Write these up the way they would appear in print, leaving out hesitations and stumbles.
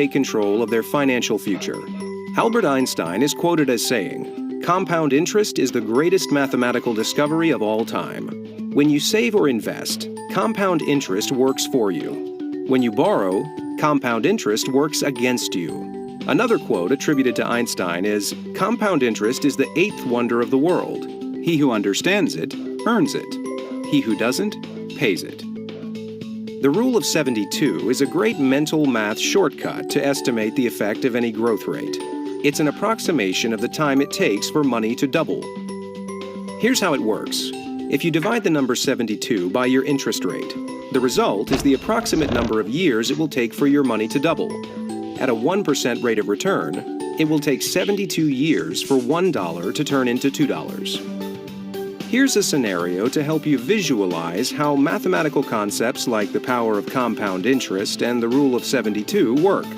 take control of their financial future. Albert Einstein is quoted as saying, "Compound interest is the greatest mathematical discovery of all time. When you save or invest, compound interest works for you. When you borrow, compound interest works against you." Another quote attributed to Einstein is, "Compound interest is the eighth wonder of the world. He who understands it, earns it. He who doesn't, pays it." The rule of 72 is a great mental math shortcut to estimate the effect of any growth rate. It's an approximation of the time it takes for money to double. Here's how it works. If you divide the number 72 by your interest rate, the result is the approximate number of years it will take for your money to double. At a 1% rate of return, it will take 72 years for $1 to turn into $2. Here's a scenario to help you visualize how mathematical concepts like the power of compound interest and the rule of 72 work.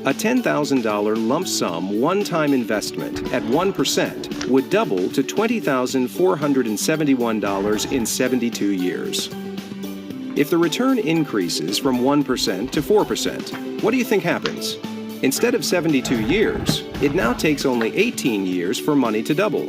A $10,000 lump sum one-time investment at 1% would double to $20,471 in 72 years. If the return increases from 1% to 4%, what do you think happens? Instead of 72 years, it now takes only 18 years for money to double.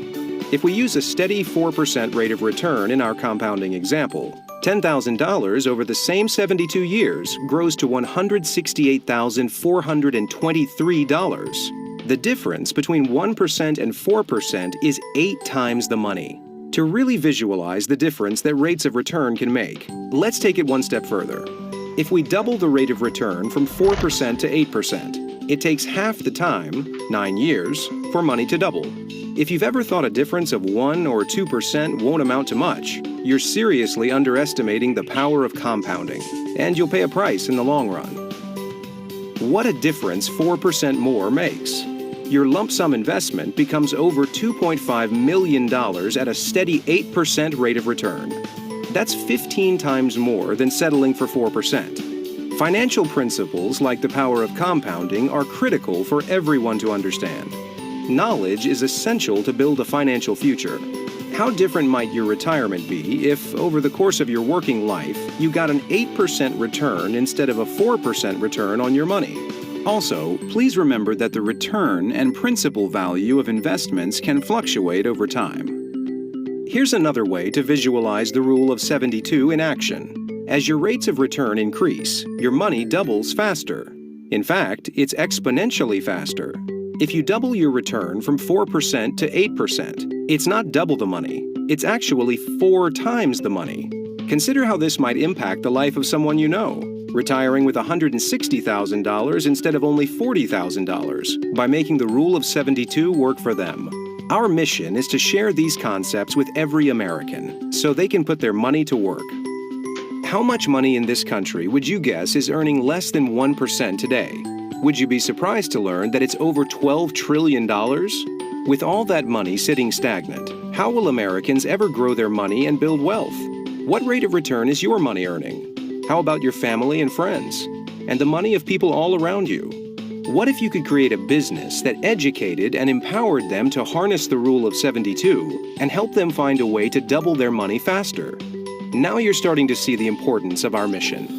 If we use a steady 4% rate of return in our compounding example, $10,000 over the same 72 years grows to $168,423. The difference between 1% and 4% is 8 times the money. To really visualize the difference that rates of return can make, let's take it one step further. If we double the rate of return from 4% to 8%, it takes half the time, 9 years, for money to double. If you've ever thought a difference of 1 or 2% won't amount to much, you're seriously underestimating the power of compounding, and you'll pay a price in the long run. What a difference 4% more makes. Your lump sum investment becomes over $2.5 million at a steady 8% rate of return. That's 15 times more than settling for 4%. Financial principles like the power of compounding are critical for everyone to understand. Knowledge is essential to build a financial future. How different might your retirement be if, over the course of your working life, you got an 8% return instead of a 4% return on your money? Also, please remember that the return and principal value of investments can fluctuate over time. Here's another way to visualize the rule of 72 in action. As your rates of return increase, your money doubles faster. In fact, it's exponentially faster. If you double your return from 4% to 8%, it's not double the money, it's actually 4 times the money. Consider how this might impact the life of someone you know, retiring with $160,000 instead of only $40,000 by making the rule of 72 work for them. Our mission is to share these concepts with every American so they can put their money to work. How much money in this country would you guess is earning less than 1% today? Would you be surprised to learn that it's over $12 trillion? With all that money sitting stagnant, how will Americans ever grow their money and build wealth? What rate of return is your money earning? How about your family and friends? And the money of people all around you? What if you could create a business that educated and empowered them to harness the rule of 72 and help them find a way to double their money faster? Now you're starting to see the importance of our mission.